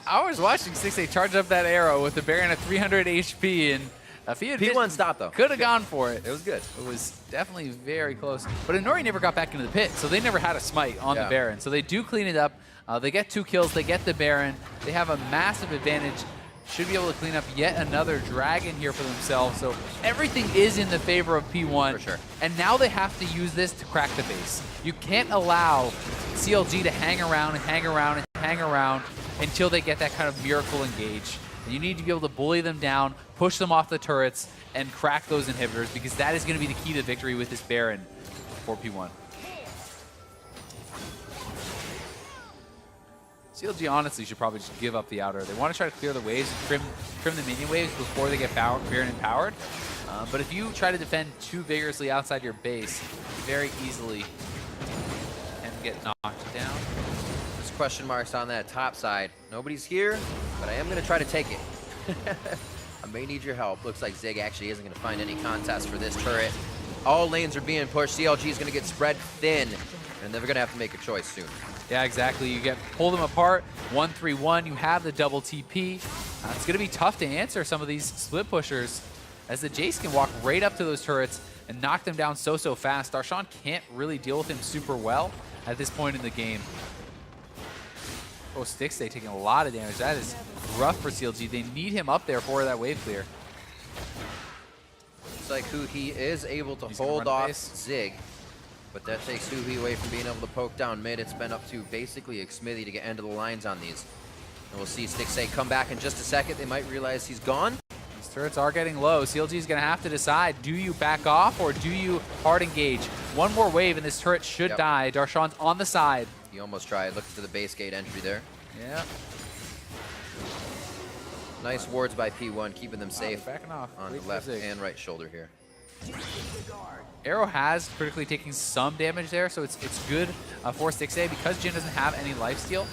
I was watching 6A charge up that Arrow with the Baron at 300 HP, and P1 stopped, though. Could have gone for it. It was good. It was definitely very close. But Inori never got back into the pit, so they never had a smite on the Baron. So they do clean it up. They get 2 kills. They get the Baron. They have a massive advantage. Should be able to clean up yet another dragon here for themselves. So everything is in the favor of P1. For sure. And now they have to use this to crack the base. You can't allow CLG to hang around and hang around and hang around until they get that kind of miracle engage. And you need to be able to bully them down, push them off the turrets, and crack those inhibitors, because that is going to be the key to victory with this Baron for P1. CLG honestly should probably just give up the outer. They want to try to clear the waves and trim the minion waves before they get Baron empowered. But if you try to defend too vigorously outside your base, very easily can get knocked down. There's question marks on that top side. Nobody's here, but I am going to try to take it. I may need your help. Looks like Zig actually isn't going to find any contest for this turret. All lanes are being pushed. CLG is going to get spread thin, and they're going to have to make a choice soon. Yeah, exactly. You pull them apart, 1-3-1. You have the double TP. It's going to be tough to answer some of these split pushers, as the Jace can walk right up to those turrets and knock them down so fast. Darshan can't really deal with him super well at this point in the game. Oh, Stixay taking a lot of damage. That is rough for CLG. They need him up there for that wave clear. Looks like Huhi is able to hold off Zig, but that takes Huhi away from being able to poke down mid. It's been up to basically Xmithy to get end of the lines on these. And we'll see Stixay come back in just a second. They might realize he's gone. These turrets are getting low. CLG is going to have to decide, do you back off or do you hard engage? One more wave and this turret should die. Darshan's on the side. He almost tried, looking for the base gate entry there. Yeah. Nice wards by P1, keeping them safe backing off. on the left and right shoulder here. Arrow has critically taking some damage there, so it's good for Stixay because Jin doesn't have any lifesteal.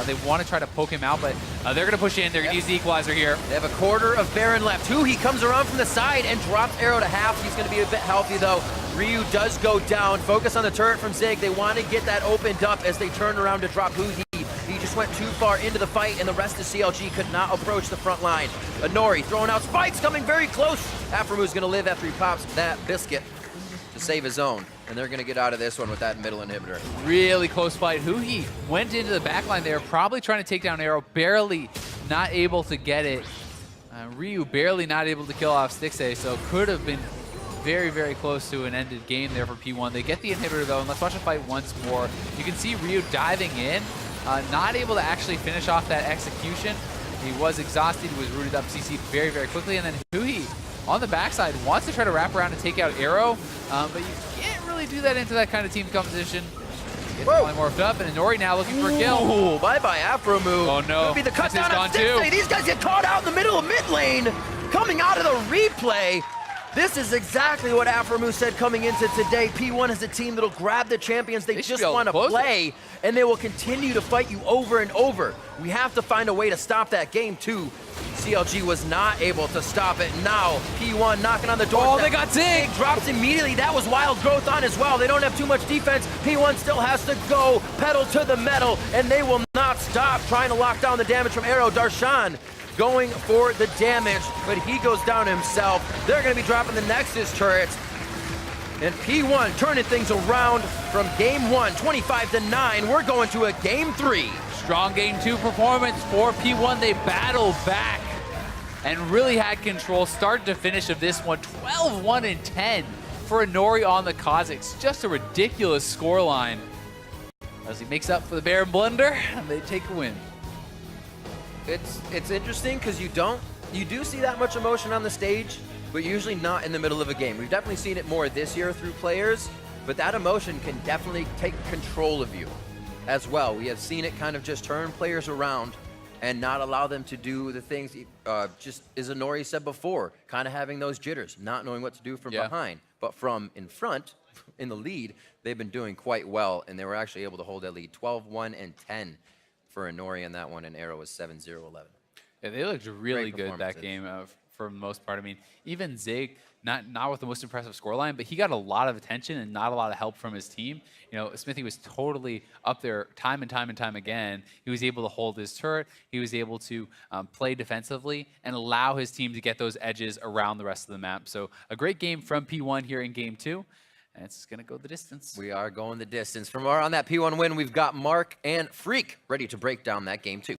They want to try to poke him out, but they're going to push in. They're going to use the equalizer here. They have a quarter of Baron left. He comes around from the side and drops Arrow to half. He's going to be a bit healthy, though. Ryu does go down. Focus on the turret from Zig. They want to get that opened up as they turn around to drop Huhi. He just went too far into the fight, and the rest of CLG could not approach the front line. Inori throwing out spikes, coming very close. Aphromu's going to live after he pops that biscuit to save his own, and they're going to get out of this one with that middle inhibitor. Really close fight. Huhi went into the backline there, probably trying to take down Arrow, barely not able to get it. Ryu barely not able to kill off Stixay, so could have been very close to an ended game there for P1. They get the inhibitor though, and let's watch the fight once more. You can see Ryu diving in, not able to actually finish off that execution. He was exhausted, he was rooted up, CC'd very quickly, and then Huhi on the backside wants to try to wrap around and take out Arrow, but you can't really do that into that kind of team composition. Gets finally morphed up, and Inori now looking for a kill. Ooh, bye-bye Aphromu. Oh no, could be the cut down on too. These guys get caught out in the middle of mid lane. Coming out of the replay. This is exactly what Aphromu said coming into today. P1 is a team that'll grab the champions they just want to play, and they will continue to fight you over and over. We have to find a way to stop that game too. CLG was not able to stop it. Now P1 knocking on the door. Oh, they got Zig. Drops immediately. That was wild growth on as well. They don't have too much defense. P1 still has to go pedal to the metal, and they will not stop trying to lock down the damage from Arrow. Darshan going for the damage, but he goes down himself. They're going to be dropping the Nexus turrets. And P1 turning things around from game 1, 25-9. We're going to a game 3. Strong game 2 performance for P1. They battled back and really had control start to finish of this one. 12-1-10 for Inori on the Kazakhs. Just a ridiculous scoreline as he makes up for the Baron blunder, and they take a win. It's interesting because you do see that much emotion on the stage, but usually not in the middle of a game. We've definitely seen it more this year through players, but that emotion can definitely take control of you as well. We have seen it kind of just turn players around and not allow them to do the things, just as Inori said before, kind of having those jitters, not knowing what to do from behind. But from in front, in the lead, they've been doing quite well, and they were actually able to hold that lead 12-1-10 for Inori in that one, and Arrow was 7-0-11. Yeah, they looked really good that game for the most part. I mean, even Zig not with the most impressive scoreline, but he got a lot of attention and not a lot of help from his team. Smithy was totally up there time and time again. He was able to hold his turret. He was able to play defensively and allow his team to get those edges around the rest of the map. So a great game from P1 here in game 2. And it's going to go the distance. We are going the distance. From on that P1 win, we've got Mark and Freak ready to break down that game 2.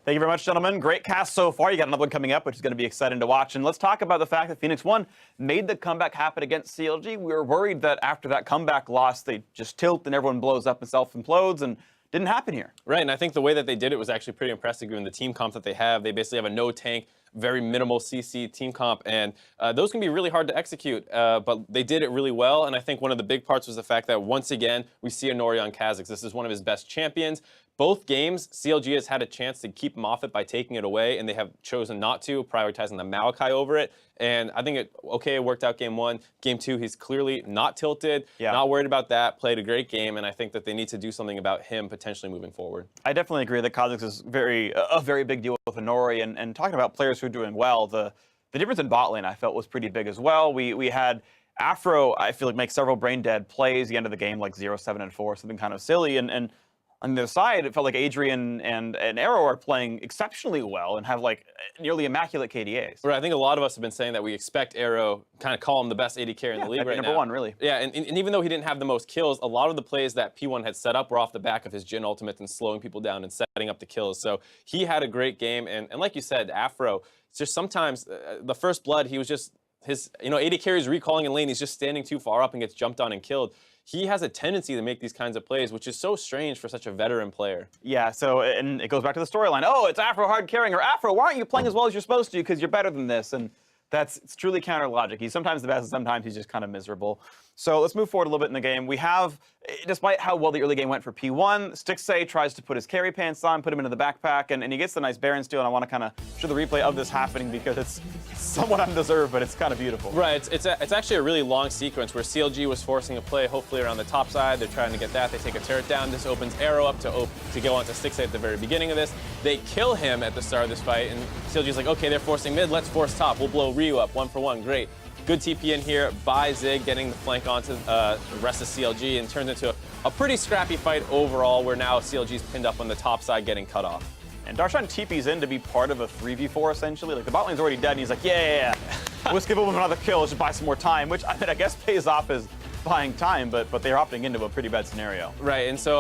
Thank you very much, gentlemen. Great cast so far. You got another one coming up, which is going to be exciting to watch. And let's talk about the fact that Phoenix1 made the comeback happen against CLG. We were worried that after that comeback loss, they just tilt and everyone blows up and self-implodes, and didn't happen here. Right, and I think the way that they did it was actually pretty impressive given the team comp that they have. They basically have a no-tank, very minimal CC team comp, and those can be really hard to execute, but they did it really well. And I think one of the big parts was the fact that, once again, we see Nori on Kha'Zix. This is one of his best champions. Both games, CLG has had a chance to keep him off it by taking it away, and they have chosen not to, prioritizing the Maokai over it. And I think it worked out game 1. Game 2, he's clearly not tilted, not worried about that, played a great game, and I think that they need to do something about him potentially moving forward. I definitely agree that Kha'Zix is a very big deal with Nori, and talking about players who are doing well, the difference in bot lane I felt was pretty big as well. We had Afro, I feel like, make several brain dead plays at the end of the game, like 0-7 and 4, something kind of silly, and on the other side, it felt like Adrian and Arrow are playing exceptionally well and have like nearly immaculate KDAs. Right, I think a lot of us have been saying that we expect Arrow, kind of call him the best AD carry in the league right number now. one, really. Yeah, and even though he didn't have the most kills, a lot of the plays that P1 had set up were off the back of his Jhin ultimate and slowing people down and setting up the kills. So he had a great game, and like you said, Afro, it's just sometimes the first blood, he was just, his AD carry is recalling in lane, he's just standing too far up and gets jumped on and killed. He has a tendency to make these kinds of plays, which is so strange for such a veteran player. Yeah, so, and it goes back to the storyline. Oh, it's Afro hard carrying, or Afro, why aren't you playing as well as you're supposed to because you're better than this? And it's truly counter logic. He's sometimes the best, and sometimes he's just kind of miserable. So let's move forward a little bit in the game. We have, despite how well the early game went for P1, Stixxay tries to put his carry pants on, put him into the backpack, and he gets the nice Baron steal, and I want to kind of show the replay of this happening because it's somewhat undeserved, but it's kind of beautiful. Right, it's actually a really long sequence where CLG was forcing a play, hopefully around the top side. They're trying to get that. They take a turret down. This opens Arrow up to go on to Stixxay at the very beginning of this. They kill him at the start of this fight, and CLG's like, okay, they're forcing mid, let's force top. We'll blow Ryu up 1-for-1, great. Good TP in here by Zig, getting the flank onto the rest of CLG, and turns into a pretty scrappy fight overall, where now CLG's pinned up on the top side, getting cut off. And Darshan TP's in to be part of a 3v4, essentially. Like, the bot lane's already dead, and he's like, yeah. Let's give him another kill, let's just buy some more time, which I guess pays off as buying time, but they're opting into a pretty bad scenario. Right, and so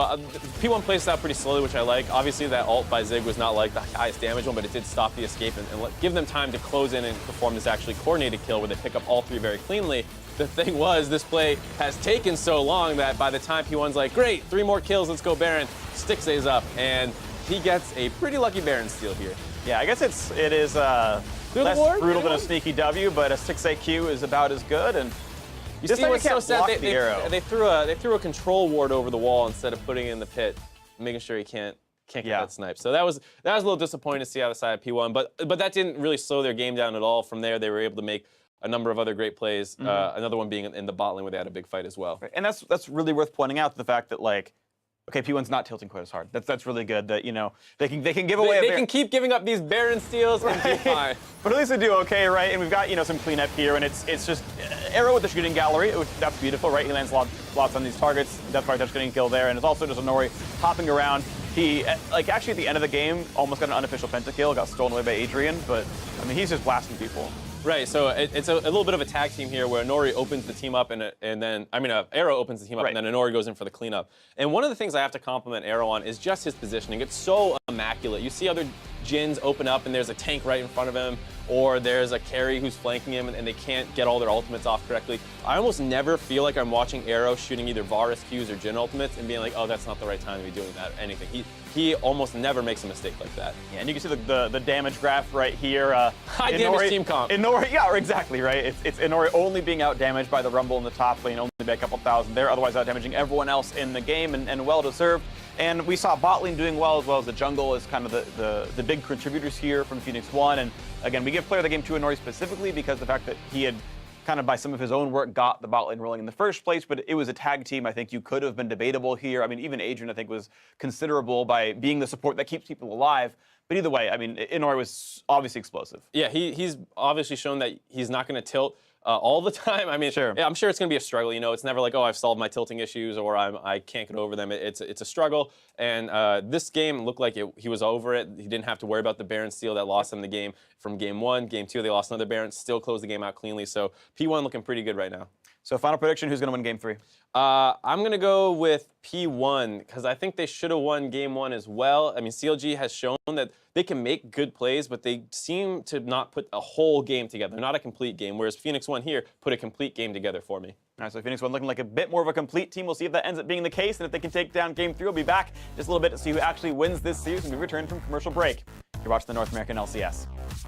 P1 plays out pretty slowly, which I like. Obviously, that ult by Zig was not like the highest damage one, but it did stop the escape and give them time to close in and perform this actually coordinated kill where they pick up all 3 very cleanly. The thing was, this play has taken so long that by the time P1's like, great, 3 more kills, let's go Baron, Stixxay's up, and he gets a pretty lucky Baron steal here. Yeah, I guess it is less brutal than a sneaky W, but a 6A Q is about as good. And you see what's so sad? They threw a control ward over the wall instead of putting it in the pit, making sure he can't get that snipe. So that was a little disappointing to see out of the side of P1, but that didn't really slow their game down at all. From there, they were able to make a number of other great plays. Another one being in the bot lane where they had a big fight as well. And that's really worth pointing out, the fact that, like, okay, P1's not tilting quite as hard. That's really good. That, they can give away. They can keep giving up these Baron steals and be fine. But at least they do okay, right? And we've got some cleanup here, and it's just Arrow with the shooting gallery. That's beautiful, right? He lands lots on these targets. That's probably just getting killed there, and it's also just Nori hopping around. He actually at the end of the game almost got an unofficial pentakill, got stolen away by Adrian, but I mean he's just blasting people. Right, so it's a little bit of a tag team here where Nori opens the team up and then Arrow opens the team up and then Nori goes in for the cleanup. And one of the things I have to compliment Arrow on is just his positioning. It's so immaculate. You see other Jins open up and there's a tank right in front of him, or there's a carry who's flanking him and they can't get all their ultimates off correctly. I almost never feel like I'm watching Arrow shooting either Varus Qs or Jhin ultimates and being like, oh, that's not the right time to be doing that or anything. He almost never makes a mistake like that. Yeah, and you can see the damage graph right here. High damage team comp. Nori, yeah, exactly, right? It's Nori only being out damaged by the Rumble in the top lane, only by a couple thousand there, otherwise out damaging everyone else in the game, and well deserved. And we saw bot lane doing well as the jungle is kind of the big contributors here from Phoenix1. And again, we give player of the game to Nori specifically because the fact that he had kind of by some of his own work, got the bot lane rolling in the first place, but it was a tag team. I think you could have been debatable here. I mean, even Adrian, I think, was considerable by being the support that keeps people alive. But either way, I mean, Inori was obviously explosive. Yeah, he's obviously shown that he's not going to tilt all the time. I mean, Sure. yeah, I'm sure it's going to be a struggle. You know, it's never like, oh, I've solved my tilting issues or I can't get over them. It's a struggle. And this game looked like he was over it. He didn't have to worry about the Baron steal that lost him the game from game 1. Game 2, they lost another Baron, still closed the game out cleanly. So P1 looking pretty good right now. So final prediction, who's going to win game 3? I'm going to go with P1 because I think they should have won game 1 as well. I mean, CLG has shown that they can make good plays, but they seem to not put a whole game together, not a complete game, whereas Phoenix1 here put a complete game together for me. All right, so Phoenix1 looking like a bit more of a complete team. We'll see if that ends up being the case, and if they can take down game 3, we'll be back just a little bit to see who actually wins this series when we return from commercial break. You're watching the North American LCS.